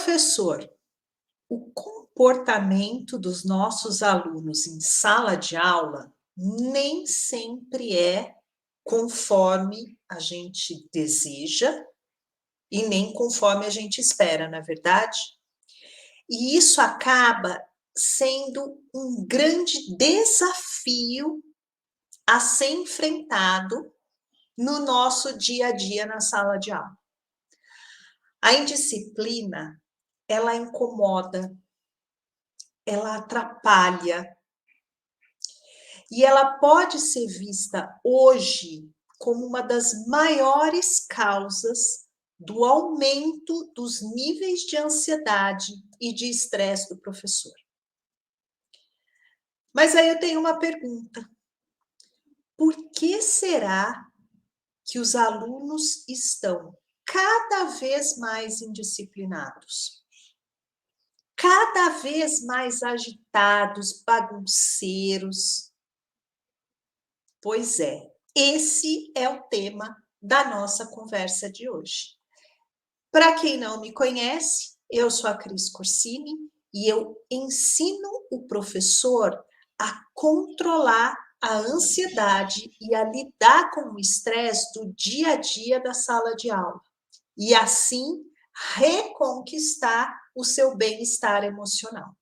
Professor, o comportamento dos nossos alunos em sala de aula nem sempre é conforme a gente deseja e nem conforme a gente espera, não é verdade? E isso acaba sendo um grande desafio a ser enfrentado no nosso dia a dia na sala de aula. A indisciplina, ela incomoda, ela atrapalha, e ela pode ser vista hoje como uma das maiores causas do aumento dos níveis de ansiedade e de estresse do professor. Mas aí eu tenho uma pergunta: por que será que os alunos estão cada vez mais indisciplinados? Cada vez mais agitados, bagunceiros? Pois é, esse é o tema da nossa conversa de hoje. Para quem não me conhece, eu sou a Cris Corsini e eu ensino o professor a controlar a ansiedade e a lidar com o estresse do dia a dia da sala de aula e assim reconquistar o seu bem-estar emocional.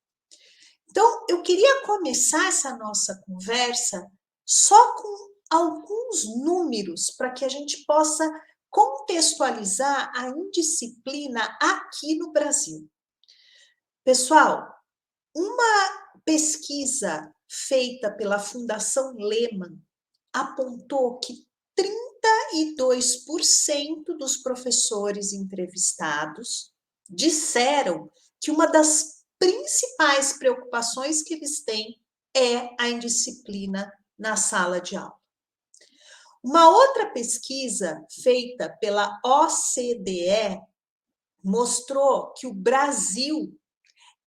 Então, eu queria começar essa nossa conversa só com alguns números para que a gente possa contextualizar a indisciplina aqui no Brasil. Pessoal, uma pesquisa feita pela Fundação Lehman apontou que 32% dos professores entrevistados disseram que uma das principais preocupações que eles têm é a indisciplina na sala de aula. Uma outra pesquisa feita pela OCDE mostrou que o Brasil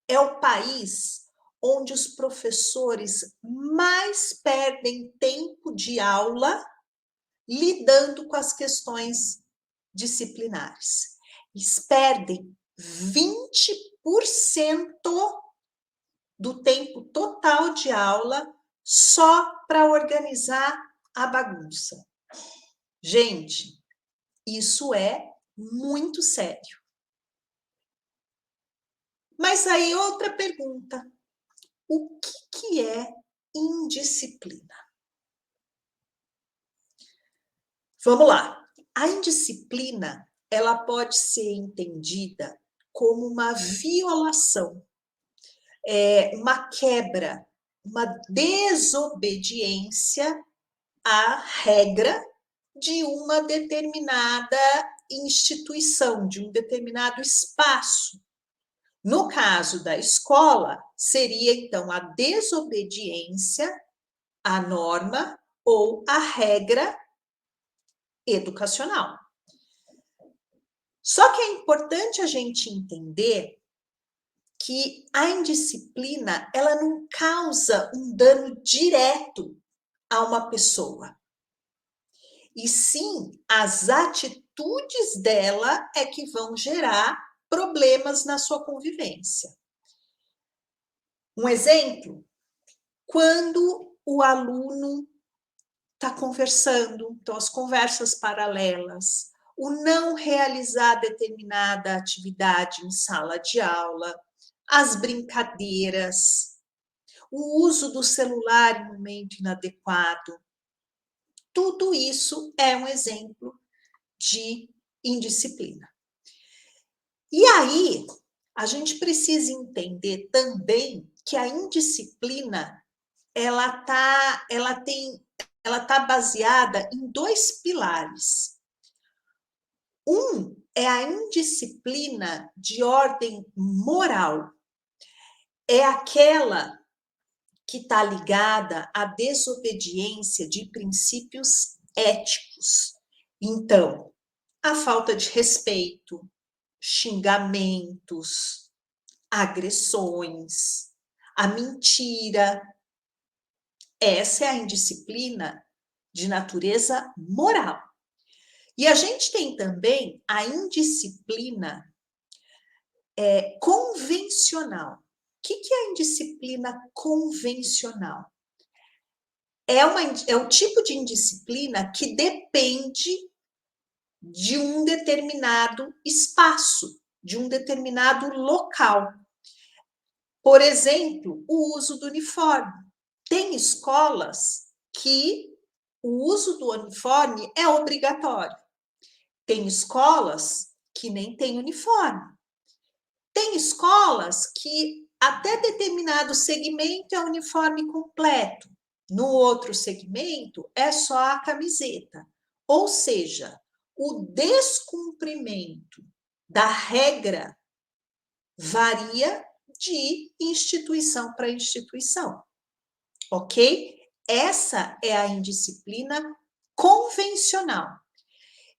é o país onde os professores mais perdem tempo de aula lidando com as questões disciplinares. Eles perdem 20% do tempo total de aula só para organizar a bagunça. Gente, isso é muito sério. Mas aí outra pergunta: o que é indisciplina? Vamos lá. A indisciplina, ela pode ser entendida como uma violação, uma quebra, uma desobediência à regra de uma determinada instituição, de um determinado espaço. No caso da escola, seria então a desobediência à norma ou à regra educacional. Só que é importante a gente entender que a indisciplina, ela não causa um dano direto a uma pessoa. E sim, as atitudes dela é que vão gerar problemas na sua convivência. Um exemplo, quando o aluno está conversando, então as conversas paralelas, o não realizar determinada atividade em sala de aula, as brincadeiras, o uso do celular em momento inadequado, tudo isso é um exemplo de indisciplina. E aí, a gente precisa entender também que a indisciplina ela tá baseada em dois pilares. Um é a indisciplina de ordem moral. É aquela que está ligada à desobediência de princípios éticos. Então, a falta de respeito, xingamentos, agressões, a mentira. Essa é a indisciplina de natureza moral. E a gente tem também a indisciplina convencional. O que é a indisciplina convencional? É o tipo de indisciplina que depende de um determinado espaço, de um determinado local. Por exemplo, o uso do uniforme. Tem escolas que o uso do uniforme é obrigatório. Tem escolas que nem tem uniforme. Tem escolas que até determinado segmento é uniforme completo. No outro segmento é só a camiseta. Ou seja, o descumprimento da regra varia de instituição para instituição, ok? Essa é a indisciplina convencional.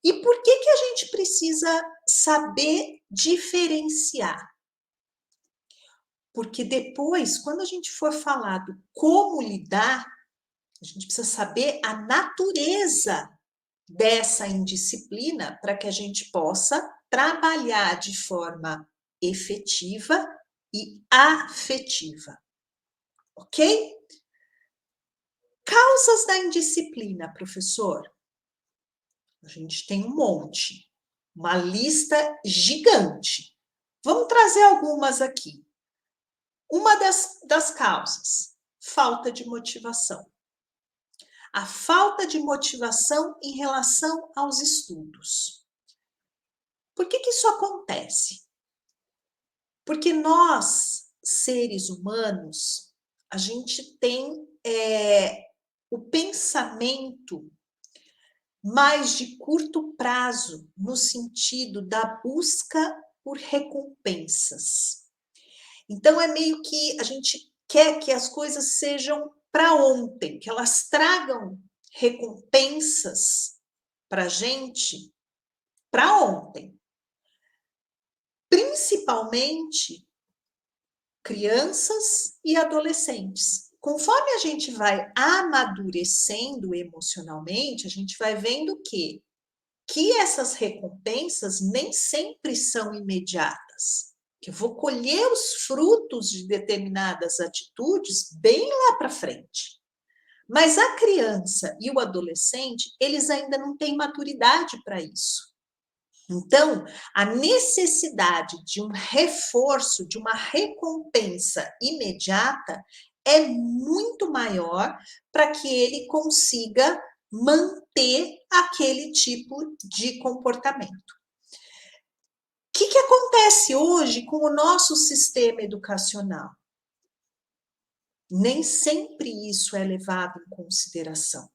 E por que a gente precisa saber diferenciar? Porque depois, quando a gente for falar do como lidar, a gente precisa saber a natureza dessa indisciplina para que a gente possa trabalhar de forma efetiva e afetiva. Ok? Causas da indisciplina, professor? A gente tem um monte, uma lista gigante. Vamos trazer algumas aqui. Uma das causas, falta de motivação. A falta de motivação em relação aos estudos. Por que isso acontece? Porque nós, seres humanos, a gente tem o pensamento mais de curto prazo, no sentido da busca por recompensas. Então, é meio que a gente quer que as coisas sejam para ontem, que elas tragam recompensas para a gente para ontem. Principalmente crianças e adolescentes. Conforme a gente vai amadurecendo emocionalmente, a gente vai vendo que essas recompensas nem sempre são imediatas. Que eu vou colher os frutos de determinadas atitudes bem lá para frente. Mas a criança e o adolescente, eles ainda não têm maturidade para isso. Então, a necessidade de um reforço, de uma recompensa imediata, é muito maior para que ele consiga manter aquele tipo de comportamento. O que acontece hoje com o nosso sistema educacional? Nem sempre isso é levado em consideração.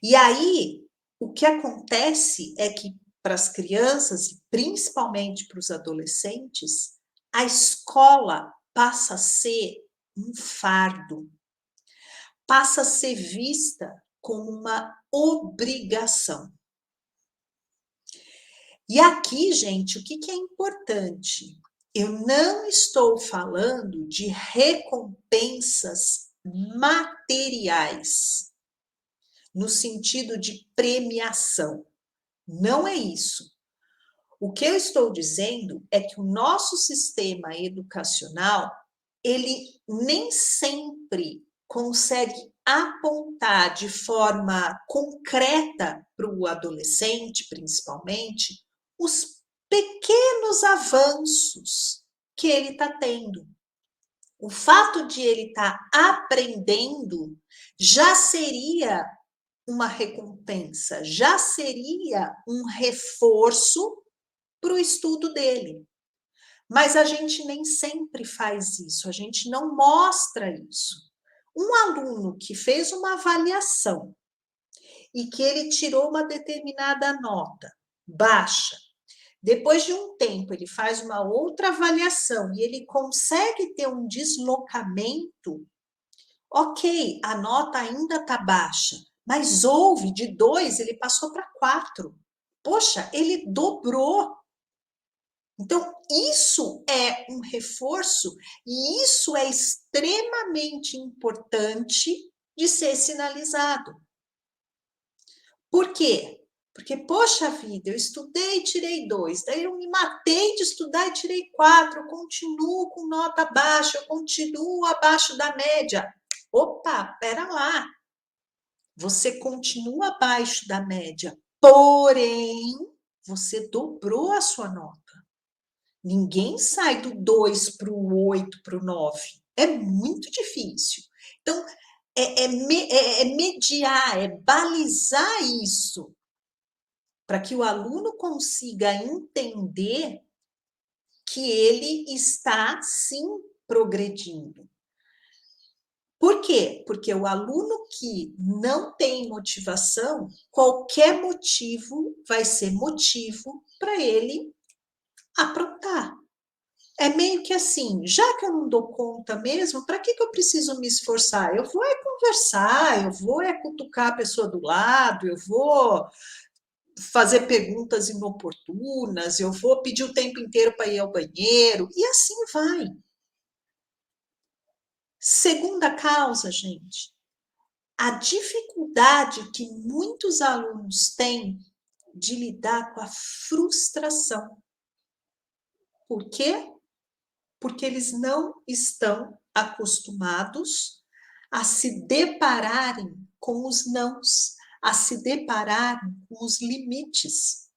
E aí, o que acontece é que para as crianças e principalmente para os adolescentes, a escola passa a ser um fardo, passa a ser vista como uma obrigação. E aqui, gente, o que é importante? Eu não estou falando de recompensas materiais, no sentido de premiação. Não é isso. O que eu estou dizendo é que o nosso sistema educacional, ele nem sempre consegue apontar de forma concreta para o adolescente, principalmente, os pequenos avanços que ele está tendo. O fato de ele estar aprendendo já seria uma recompensa, já seria um reforço para o estudo dele. Mas a gente nem sempre faz isso, a gente não mostra isso. Um aluno que fez uma avaliação e que ele tirou uma determinada nota baixa, depois de um tempo ele faz uma outra avaliação e ele consegue ter um deslocamento, ok, a nota ainda está baixa, mas houve de 2, ele passou para 4. Poxa, ele dobrou. Então, isso é um reforço e isso é extremamente importante de ser sinalizado. Por quê? Porque, poxa vida, eu estudei e tirei 2, daí eu me matei de estudar e tirei 4, eu continuo com nota baixa, eu continuo abaixo da média. Opa, espera lá. Você continua abaixo da média, porém, você dobrou a sua nota. Ninguém sai do 2 para o 8, para o 9. É muito difícil. Então, é mediar, é balizar isso, para que o aluno consiga entender que ele está, sim, progredindo. Por quê? Porque o aluno que não tem motivação, qualquer motivo vai ser motivo para ele aprontar. É meio que assim, já que eu não dou conta mesmo, para que eu preciso me esforçar? Eu vou conversar, eu vou cutucar a pessoa do lado, eu vou fazer perguntas inoportunas, eu vou pedir o tempo inteiro para ir ao banheiro, e assim vai. Segunda causa, gente, a dificuldade que muitos alunos têm de lidar com a frustração. Por quê? Porque eles não estão acostumados a se depararem com os nãos, a se depararem com os limites.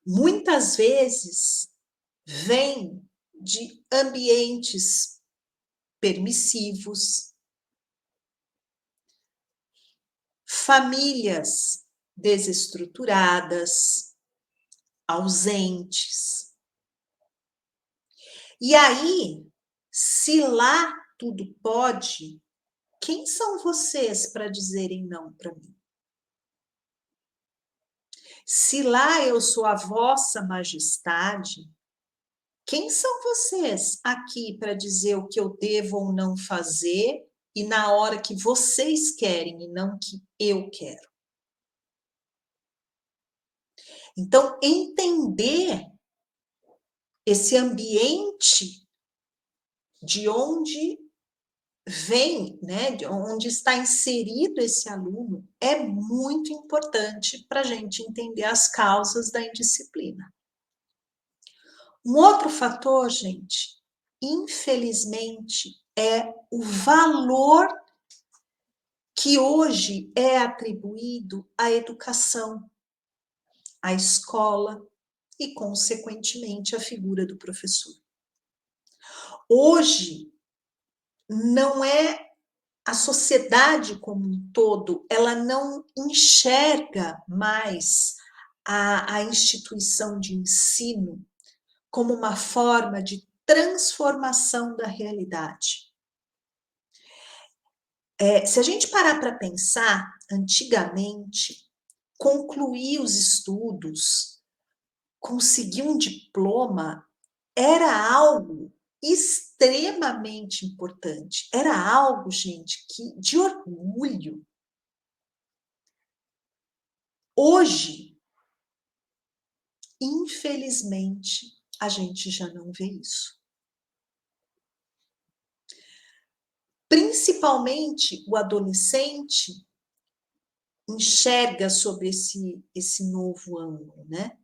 Muitas vezes vem de ambientes permissivos, famílias desestruturadas, ausentes. E aí, se lá tudo pode, quem são vocês para dizerem não para mim? Se lá eu sou a vossa majestade, quem são vocês aqui para dizer o que eu devo ou não fazer e na hora que vocês querem e não que eu quero? Então, entender esse ambiente de onde vem, né, de onde está inserido esse aluno, é muito importante para a gente entender as causas da indisciplina. Um outro fator, gente, infelizmente, é o valor que hoje é atribuído à educação, à escola e, consequentemente, à figura do professor. Hoje, não é a sociedade como um todo, ela não enxerga mais a instituição de ensino como uma forma de transformação da realidade. Se a gente parar para pensar, antigamente, concluir os estudos, conseguir um diploma, era algo extremamente importante. Era algo, gente, de orgulho. Hoje, infelizmente, a gente já não vê isso. Principalmente o adolescente enxerga sobre esse novo ângulo, né?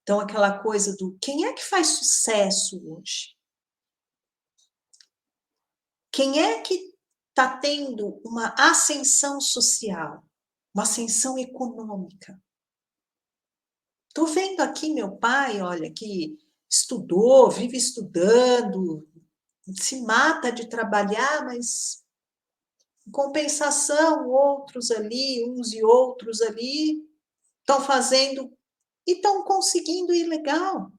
Então, aquela coisa do quem é que faz sucesso hoje? Quem é que está tendo uma ascensão social, uma ascensão econômica? Estou vendo aqui meu pai, olha, que estudou, vive estudando, se mata de trabalhar, mas em compensação, outros ali, uns e outros ali, estão fazendo e estão conseguindo ir legal.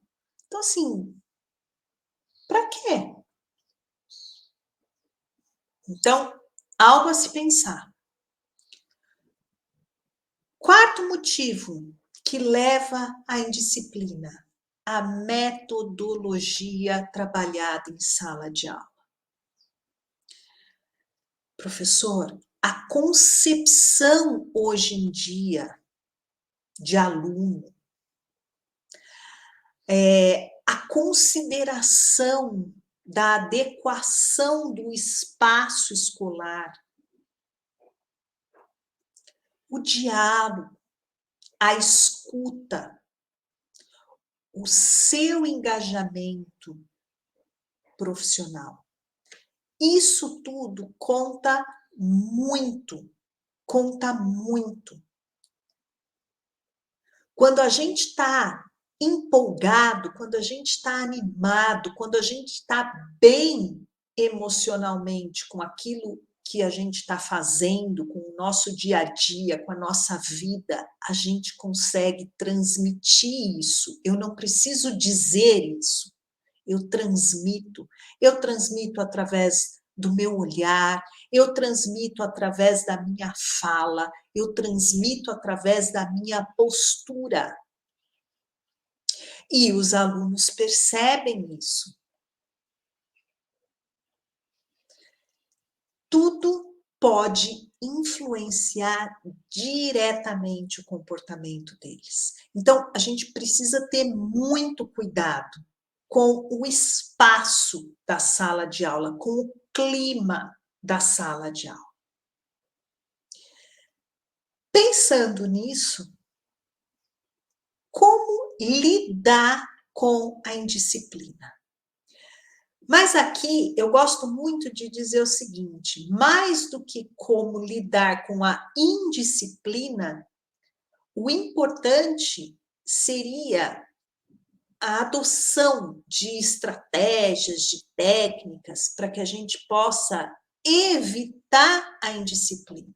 Então, assim, para quê? Então, algo a se pensar. Quarto motivo que leva à indisciplina, a metodologia trabalhada em sala de aula. Professor, a concepção hoje em dia de aluno, a consideração da adequação do espaço escolar, o diálogo, a escuta, o seu engajamento profissional. Isso tudo conta muito, conta muito. Quando a gente está empolgado, quando a gente está animado, quando a gente está bem emocionalmente com aquilo que a gente está fazendo, com o nosso dia a dia, com a nossa vida, a gente consegue transmitir isso. Eu não preciso dizer isso, eu transmito. Eu transmito através do meu olhar, eu transmito através da minha fala, eu transmito através da minha postura. E os alunos percebem isso. Tudo pode influenciar diretamente o comportamento deles. Então, a gente precisa ter muito cuidado com o espaço da sala de aula, com o clima da sala de aula. Pensando nisso, como lidar com a indisciplina? Mas aqui eu gosto muito de dizer o seguinte: mais do que como lidar com a indisciplina, o importante seria a adoção de estratégias, de técnicas, para que a gente possa evitar a indisciplina.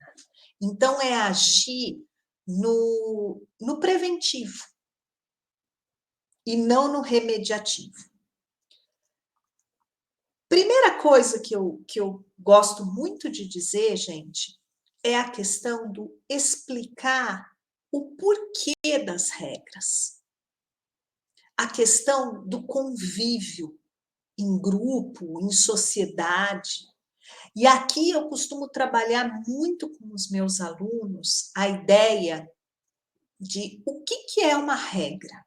Então, é agir no preventivo e não no remediativo. Primeira coisa que eu gosto muito de dizer, gente, é a questão do explicar o porquê das regras. A questão do convívio em grupo, em sociedade. E aqui eu costumo trabalhar muito com os meus alunos a ideia de o que é uma regra.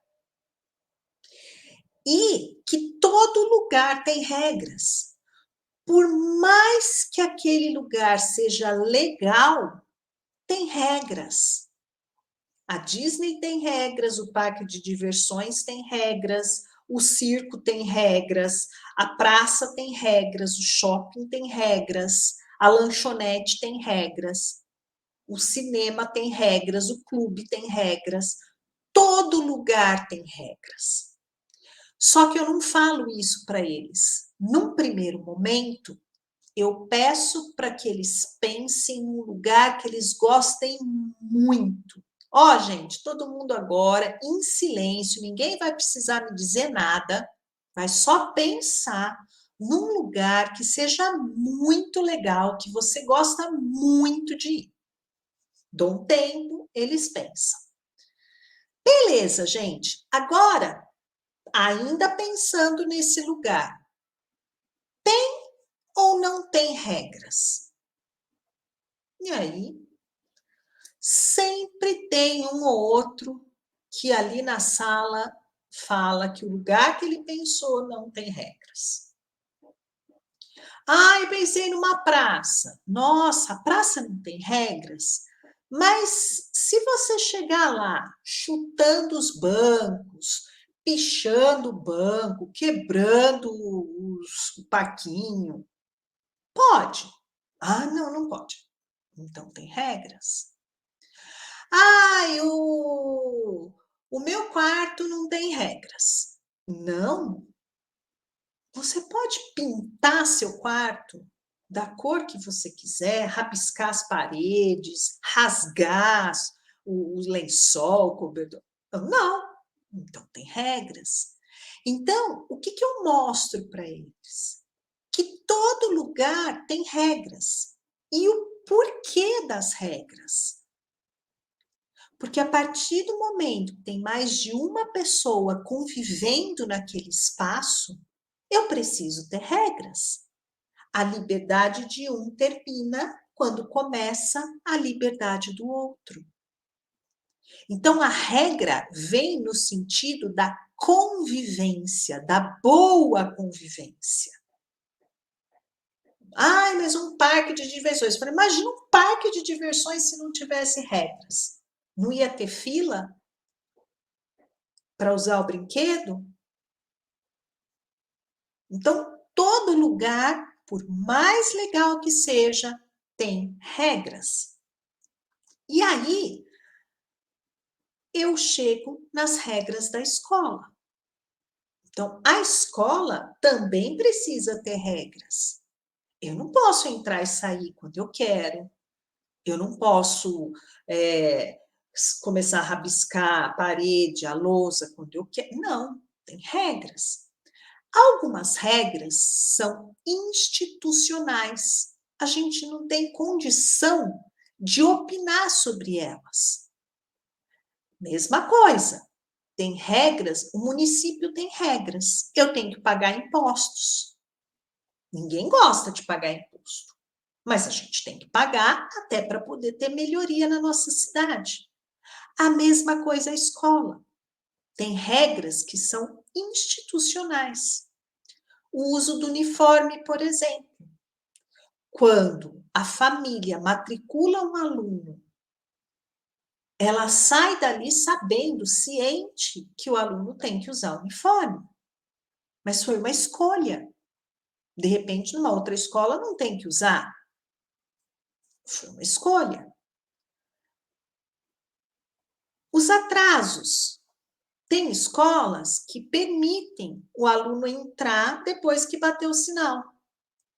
E que todo lugar tem regras. Por mais que aquele lugar seja legal, tem regras. A Disney tem regras, o parque de diversões tem regras, o circo tem regras, a praça tem regras, o shopping tem regras, a lanchonete tem regras, o cinema tem regras, o clube tem regras, todo lugar tem regras. Só que eu não falo isso para eles. Num primeiro momento, eu peço para que eles pensem num lugar que eles gostem muito. Ó, gente, todo mundo agora em silêncio, ninguém vai precisar me dizer nada, vai só pensar num lugar que seja muito legal, que você gosta muito de ir. Dou um tempo, eles pensam. Beleza, gente. Agora, ainda pensando nesse lugar, tem ou não tem regras? E aí, sempre tem um ou outro que ali na sala fala que o lugar que ele pensou não tem regras. Ah, eu pensei numa praça. Nossa, a praça não tem regras? Mas se você chegar lá chutando os bancos, pichando o banco, quebrando o parquinho, pode. Ah, não, não pode. Então tem regras. Ah, o meu quarto não tem regras. Não. Você pode pintar seu quarto da cor que você quiser, rabiscar as paredes, rasgar o lençol, o cobertor. Não. Então tem regras. Então, o que eu mostro para eles? Que todo lugar tem regras. E o porquê das regras. Porque a partir do momento que tem mais de uma pessoa convivendo naquele espaço, eu preciso ter regras. A liberdade de um termina quando começa a liberdade do outro. Então, a regra vem no sentido da convivência, da boa convivência. Ai, mas um parque de diversões. Eu falei, imagina um parque de diversões se não tivesse regras. Não ia ter fila para usar o brinquedo? Então, todo lugar, por mais legal que seja, tem regras. E aí, eu chego nas regras da escola. Então, a escola também precisa ter regras. Eu não posso entrar e sair quando eu quero. Eu não posso começar a rabiscar a parede, a lousa, quando eu quero. Não, tem regras. Algumas regras são institucionais. A gente não tem condição de opinar sobre elas. Mesma coisa. Tem regras, o município tem regras. Eu tenho que pagar impostos. Ninguém gosta de pagar imposto, mas a gente tem que pagar até para poder ter melhoria na nossa cidade. A mesma coisa a escola. Tem regras que são institucionais. O uso do uniforme, por exemplo. Quando a família matricula um aluno, ela sai dali sabendo, ciente, que o aluno tem que usar o uniforme. Mas foi uma escolha. De repente, numa outra escola não tem que usar. Foi uma escolha. Os atrasos. Tem escolas que permitem o aluno entrar depois que bateu o sinal.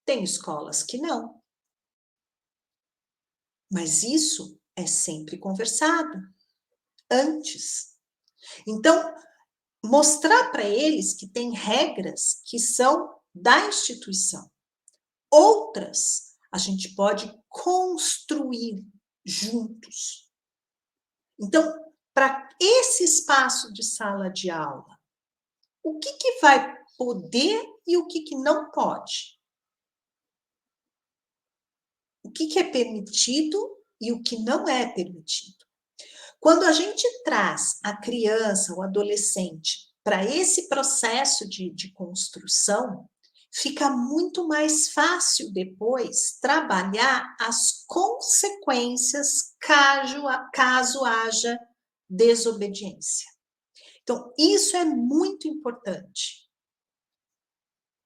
Tem escolas que não. Mas isso é sempre conversado antes. Então, mostrar para eles que tem regras que são da instituição. Outras a gente pode construir juntos. Então, para esse espaço de sala de aula, o que vai poder e o que não pode? O que é permitido e o que não é permitido? Quando a gente traz a criança, o adolescente, para esse processo de construção, fica muito mais fácil depois trabalhar as consequências caso haja desobediência. Então, isso é muito importante.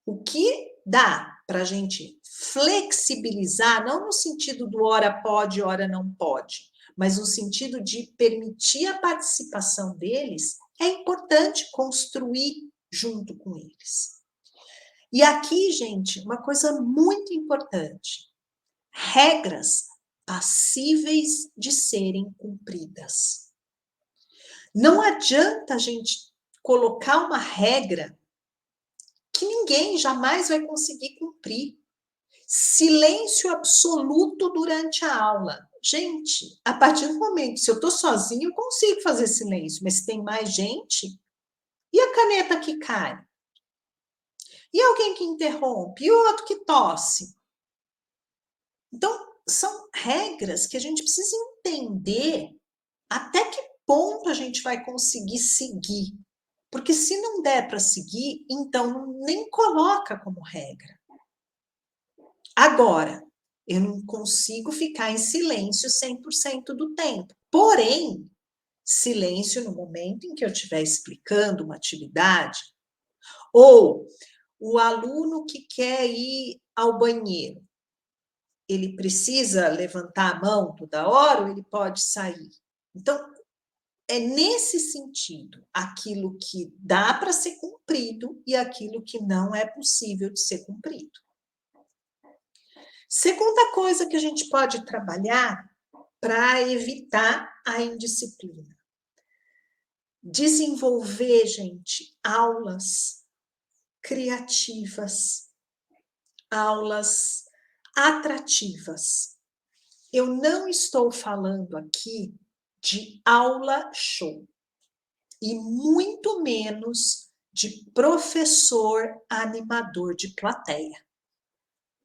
O que dá para a gente flexibilizar, não no sentido do ora pode, ora não pode, mas no sentido de permitir a participação deles, é importante construir junto com eles. E aqui, gente, uma coisa muito importante: regras passíveis de serem cumpridas. Não adianta a gente colocar uma regra que ninguém jamais vai conseguir cumprir. Silêncio absoluto durante a aula. Gente, a partir do momento, se eu estou sozinho, eu consigo fazer silêncio, mas se tem mais gente, e a caneta que cai? E alguém que interrompe? E o outro que tosse? Então, são regras que a gente precisa entender até que ponto a gente vai conseguir seguir. Porque se não der para seguir, então nem coloca como regra. Agora, eu não consigo ficar em silêncio 100% do tempo. Porém, silêncio no momento em que eu estiver explicando uma atividade, ou o aluno que quer ir ao banheiro, ele precisa levantar a mão toda hora ou ele pode sair? Então, é nesse sentido, aquilo que dá para ser cumprido e aquilo que não é possível de ser cumprido. Segunda coisa que a gente pode trabalhar para evitar a indisciplina. Desenvolver, gente, aulas criativas, aulas atrativas. Eu não estou falando aqui de aula show, e muito menos de professor animador de plateia.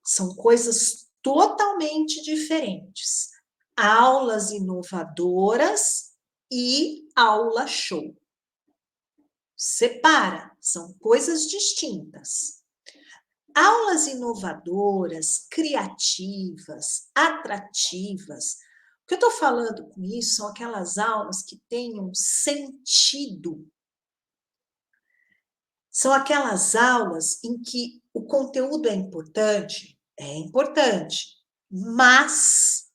São coisas totalmente diferentes. Aulas inovadoras e aula show. Separa, são coisas distintas. Aulas inovadoras, criativas, atrativas. O que eu estou falando com isso são aquelas aulas que tenham sentido. São aquelas aulas em que o conteúdo é importante, mas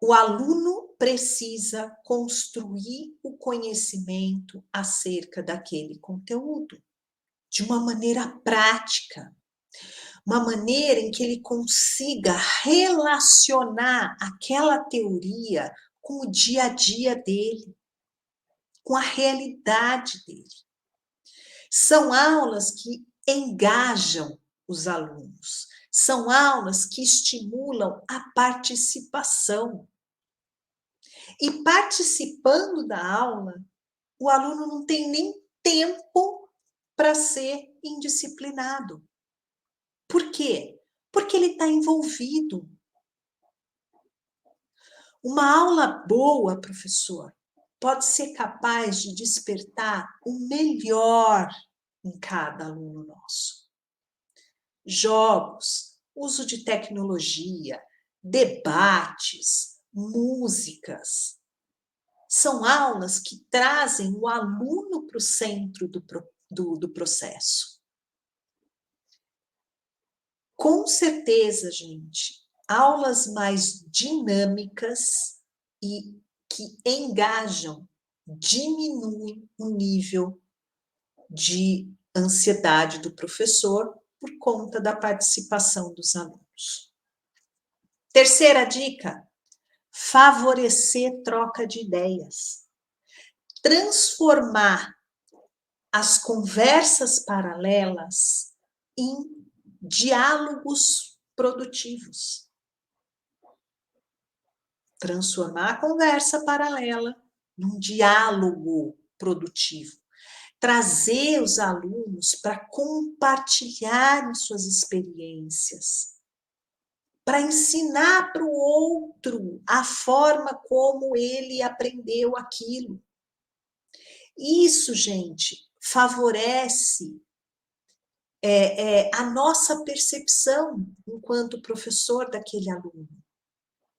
o aluno precisa construir o conhecimento acerca daquele conteúdo de uma maneira prática, uma maneira em que ele consiga relacionar aquela teoria com o dia a dia dele, com a realidade dele. São aulas que engajam os alunos, são aulas que estimulam a participação. E participando da aula, o aluno não tem nem tempo para ser indisciplinado. Por quê? Porque ele está envolvido. Uma aula boa, professor, pode ser capaz de despertar o melhor em cada aluno nosso. Jogos, uso de tecnologia, debates, músicas. São aulas que trazem o aluno para o centro do processo. Com certeza, gente, aulas mais dinâmicas e que engajam, diminuem o nível de ansiedade do professor por conta da participação dos alunos. Terceira dica, favorecer troca de ideias. Transformar as conversas paralelas em diálogos produtivos. Transformar a conversa paralela num diálogo produtivo. Trazer os alunos para compartilharem suas experiências, para ensinar para o outro a forma como ele aprendeu aquilo. Isso, gente, favorece a nossa percepção enquanto professor daquele aluno.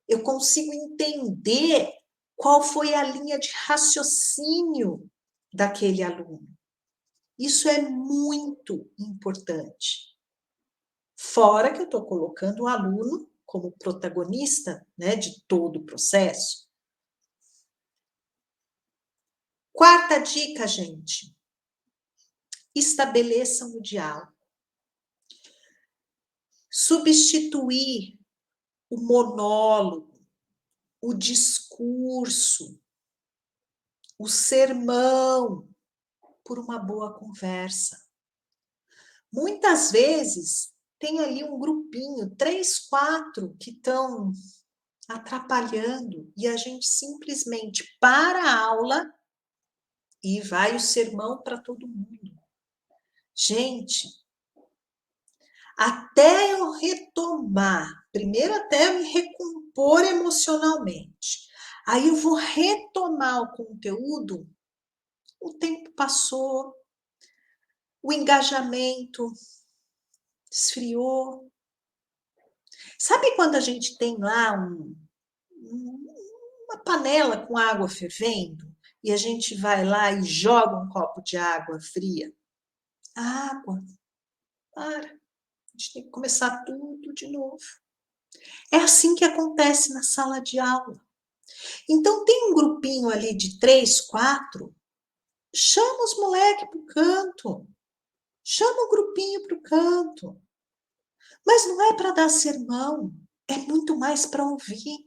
Eu consigo entender qual foi a linha de raciocínio daquele aluno. Isso é muito importante. Fora que eu estou colocando o aluno como protagonista, né, de todo o processo. Quarta dica, gente. Estabeleçam o diálogo. Substituir o monólogo, o discurso, o sermão por uma boa conversa. Muitas vezes tem ali um grupinho, 3, 4 que estão atrapalhando e a gente simplesmente para a aula e vai o sermão para todo mundo. Gente, até eu retomar, primeiro até eu me recompor emocionalmente, aí eu vou retomar o conteúdo, o tempo passou, o engajamento esfriou. Sabe quando a gente tem lá uma panela com água fervendo e a gente vai lá e joga um copo de água fria? A água, para. A gente tem que começar tudo de novo. É assim que acontece na sala de aula. Então, tem um grupinho ali de 3, 4, chama os moleques para o canto. Chama o grupinho para o canto. Mas não é para dar sermão, é muito mais para ouvir.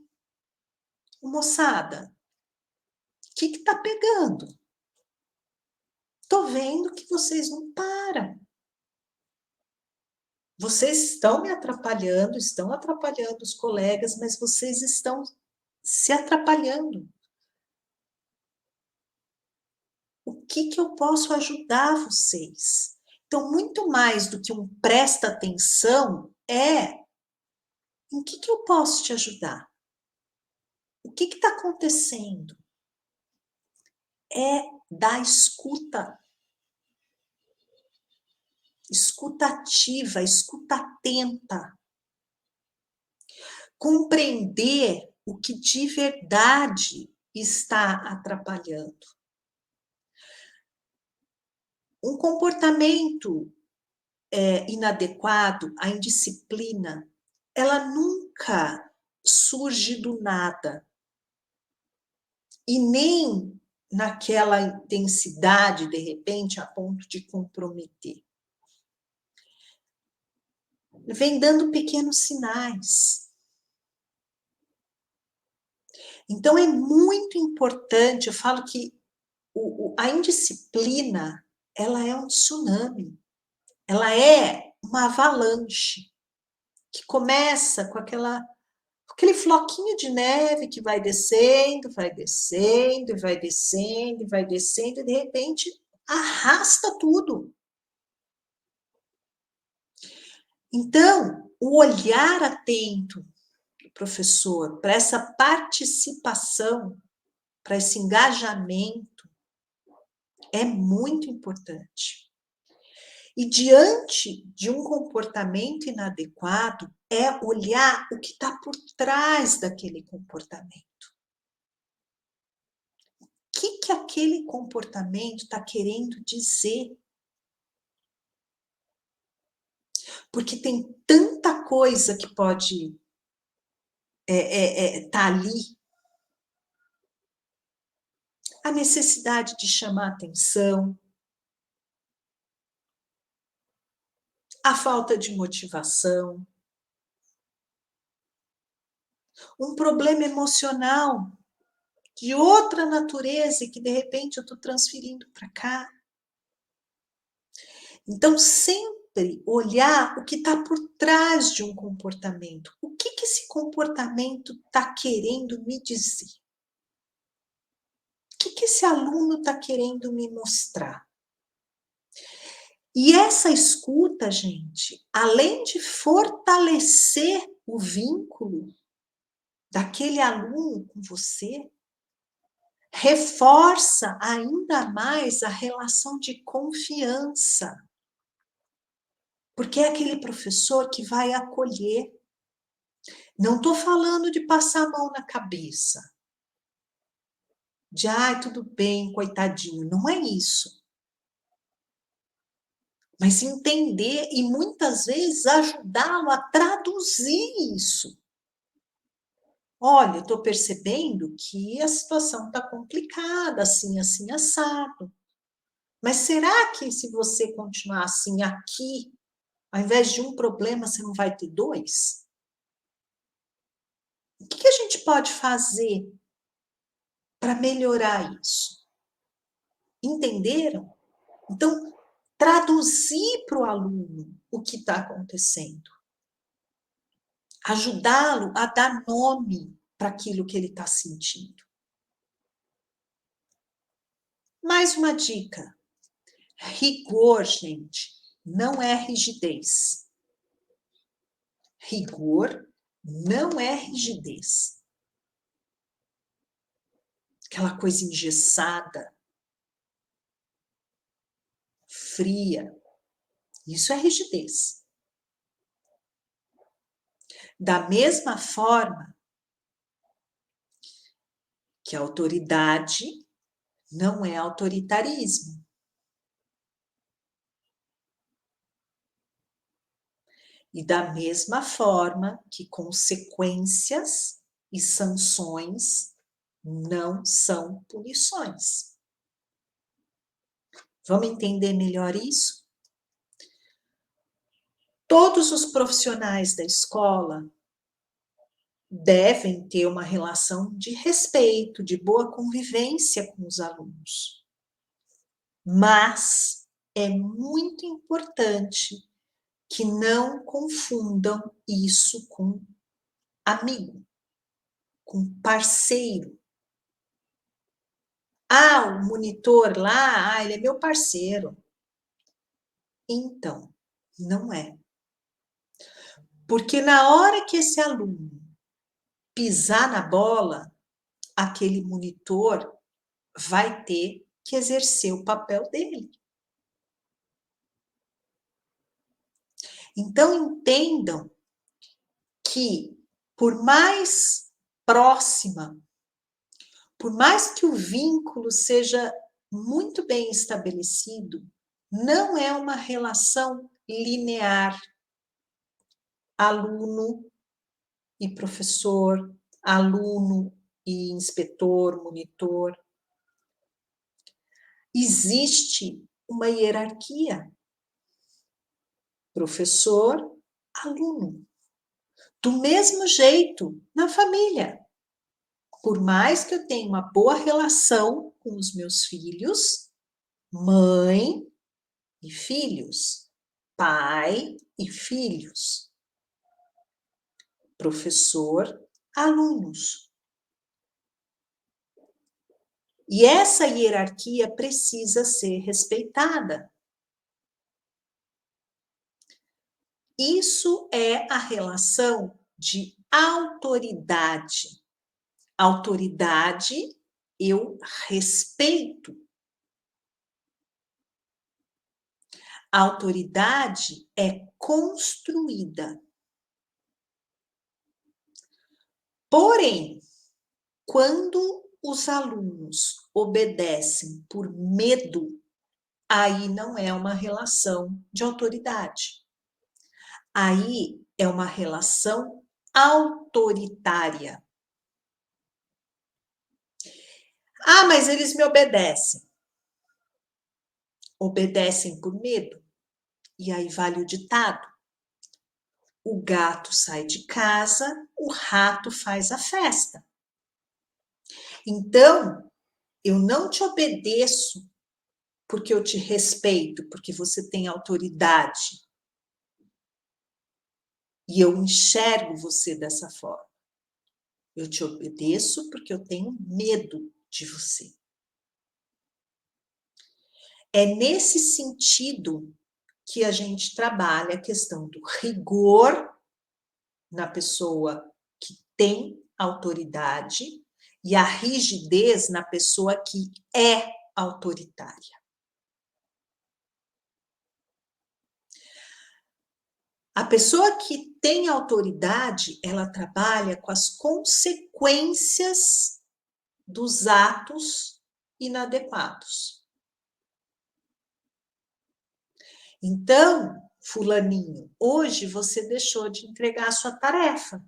Moçada, o que está pegando? Estou vendo que vocês não param. Vocês estão me atrapalhando, estão atrapalhando os colegas, mas vocês estão se atrapalhando. O que eu posso ajudar vocês? Então, muito mais do que um presta atenção, em que eu posso te ajudar? O que está acontecendo? é da escuta ativa, escuta atenta, compreender o que de verdade está atrapalhando. Um comportamento inadequado, a indisciplina, ela nunca surge do nada. E nem naquela intensidade, de repente, a ponto de comprometer. Vem dando pequenos sinais. Então, é muito importante, eu falo que a indisciplina, ela é um tsunami, ela é uma avalanche, que começa com aquele floquinho de neve que vai descendo, vai descendo, vai descendo, vai descendo, e de repente arrasta tudo. Então, o olhar atento do professor para essa participação, para esse engajamento, é muito importante. E diante de um comportamento inadequado, é olhar o que está por trás daquele comportamento. O que aquele comportamento está querendo dizer? Porque tem tanta coisa que pode tá ali. A necessidade de chamar atenção, a falta de motivação, um problema emocional de outra natureza e que de repente eu estou transferindo para cá. Então, sempre olhar o que está por trás de um comportamento. O que esse comportamento está querendo me dizer? O que esse aluno está querendo me mostrar? E essa escuta, gente, além de fortalecer o vínculo daquele aluno com você, reforça ainda mais a relação de confiança. Porque é aquele professor que vai acolher. Não estou falando de passar a mão na cabeça. De, ai, tudo bem, coitadinho. Não é isso. Mas entender e muitas vezes ajudá-lo a traduzir isso. Olha, eu estou percebendo que a situação está complicada, assim, assim, assado. Mas será que se você continuar assim aqui, ao invés de um problema, você não vai ter dois? O que a gente pode fazer para melhorar isso? Entenderam? Então, traduzir para o aluno o que está acontecendo. Ajudá-lo a dar nome para aquilo que ele está sentindo. Mais uma dica. Rigor, gente, não é rigidez. Rigor não é rigidez. Aquela coisa engessada, fria. Isso é rigidez. Da mesma forma que a autoridade não é autoritarismo. E da mesma forma que consequências e sanções não são punições. Vamos entender melhor isso? Todos os profissionais da escola devem ter uma relação de respeito, de boa convivência com os alunos. Mas é muito importante que não confundam isso com amigo, com parceiro. Ah, o monitor lá, ele é meu parceiro. Então, não é. Porque na hora que esse aluno pisar na bola, aquele monitor vai ter que exercer o papel dele. Então, entendam que, por mais próxima, por mais que o vínculo seja muito bem estabelecido, não é uma relação linear. Aluno e professor, aluno e inspetor, monitor. Existe uma hierarquia. Professor, aluno. Do mesmo jeito, na família. Por mais que eu tenha uma boa relação com os meus filhos, mãe e filhos, pai e filhos, professor, alunos. E essa hierarquia precisa ser respeitada. Isso é a relação de autoridade. Autoridade, eu respeito. A autoridade é construída. Porém, quando os alunos obedecem por medo, aí não é uma relação de autoridade. Aí é uma relação autoritária. Ah, mas eles me obedecem. Obedecem por medo. E aí vale o ditado: o gato sai de casa, o rato faz a festa. Então, eu não te obedeço porque eu te respeito, porque você tem autoridade. E eu enxergo você dessa forma. Eu te obedeço porque eu tenho medo de você. É nesse sentido que a gente trabalha a questão do rigor na pessoa que tem autoridade e a rigidez na pessoa que é autoritária. A pessoa que tem autoridade, ela trabalha com as consequências dos atos inadequados. Então, fulaninho, hoje você deixou de entregar a sua tarefa.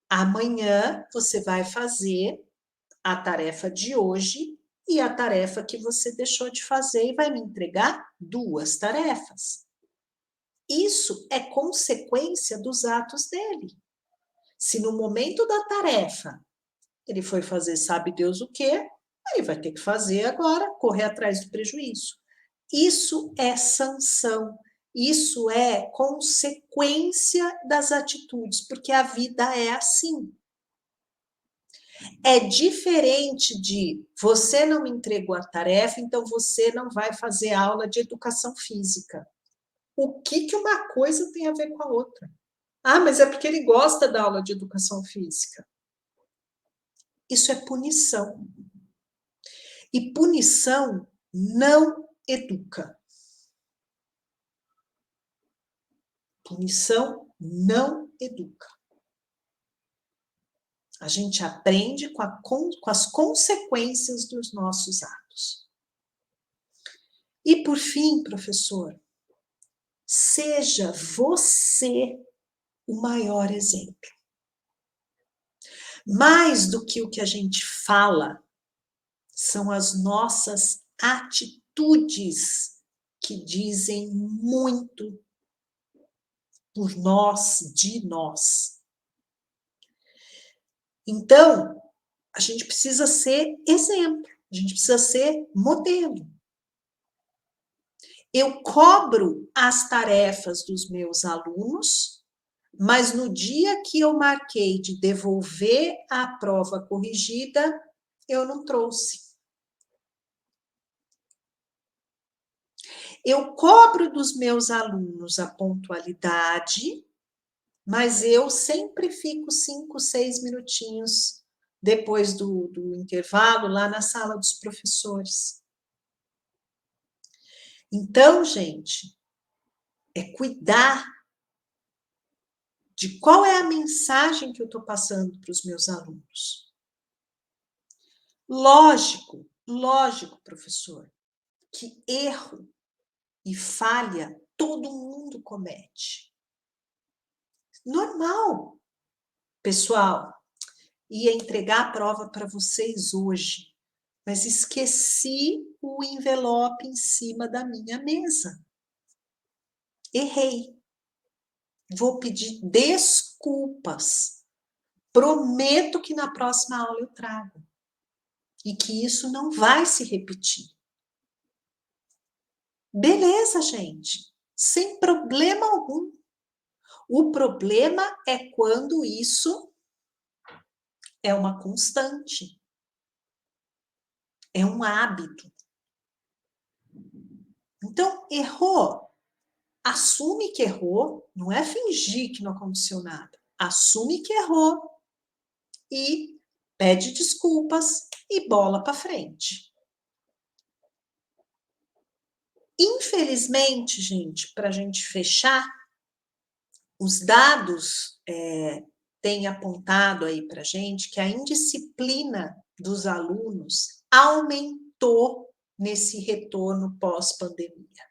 Amanhã você vai fazer a tarefa de hoje e a tarefa que você deixou de fazer e vai me entregar 2 tarefas. Isso é consequência dos atos dele. Se no momento da tarefa ele foi fazer sabe Deus o quê, aí vai ter que fazer agora, correr atrás do prejuízo. Isso é sanção, isso é consequência das atitudes, porque a vida é assim. É diferente de você não me entregou a tarefa, então você não vai fazer aula de educação física. O que uma coisa tem a ver com a outra? Ah, mas é porque ele gosta da aula de educação física. Isso é punição. E punição não educa. Punição não educa. A gente aprende com as consequências dos nossos atos. E por fim, professor, seja você o maior exemplo. Mais do que o que a gente fala, são as nossas atitudes que dizem muito por nós, de nós. Então, a gente precisa ser exemplo, a gente precisa ser modelo. Eu cobro as tarefas dos meus alunos, mas no dia que eu marquei de devolver a prova corrigida, eu não trouxe. Eu cobro dos meus alunos a pontualidade, mas eu sempre fico 5, 6 minutinhos depois do intervalo, lá na sala dos professores. Então, gente, é cuidar de qual é a mensagem que eu estou passando para os meus alunos. Lógico, professor, que erro e falha todo mundo comete. Normal. Pessoal, ia entregar a prova para vocês hoje, mas esqueci o envelope em cima da minha mesa. Errei. Vou pedir desculpas. Prometo que na próxima aula eu trago. E que isso não vai se repetir. Beleza, gente. Sem problema algum. O problema é quando isso é uma constante. É um hábito. Então, errou. Assume que errou. Não é fingir que não aconteceu nada. Assume que errou. E pede desculpas e bola para frente. Infelizmente, gente, para a gente fechar, os dados têm apontado aí para a gente que a indisciplina dos alunos aumentou nesse retorno pós-pandemia.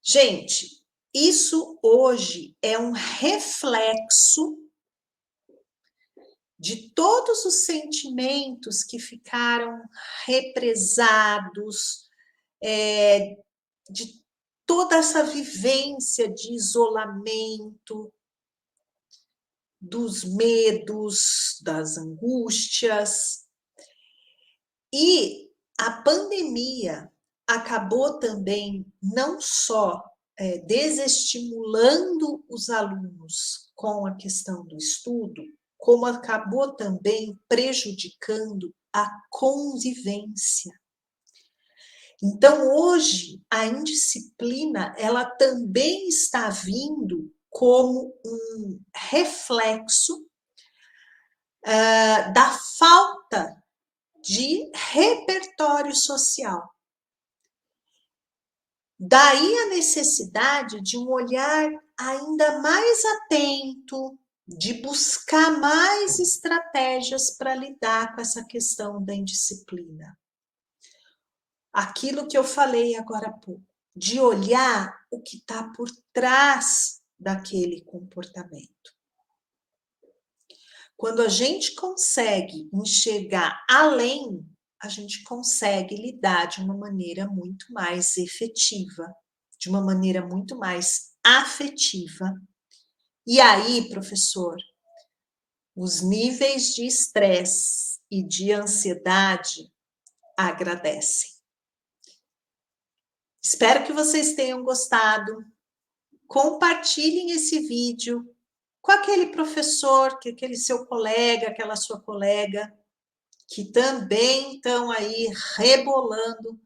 Gente, isso hoje é um reflexo de todos os sentimentos que ficaram represados, de toda essa vivência de isolamento, dos medos, das angústias. E a pandemia acabou também não só desestimulando os alunos com a questão do estudo, como acabou também prejudicando a convivência. Então, hoje, a indisciplina, ela também está vindo como um reflexo da falta de repertório social. Daí a necessidade de um olhar ainda mais atento, de buscar mais estratégias para lidar com essa questão da indisciplina. Aquilo que eu falei agora há pouco, de olhar o que está por trás daquele comportamento. Quando a gente consegue enxergar além, a gente consegue lidar de uma maneira muito mais efetiva, de uma maneira muito mais afetiva. E aí, professor, os níveis de estresse e de ansiedade agradecem. Espero que vocês tenham gostado. Compartilhem esse vídeo com aquele professor, que aquele seu colega, aquela sua colega, que também estão aí rebolando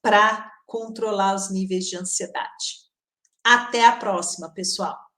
para controlar os níveis de ansiedade. Até a próxima, pessoal!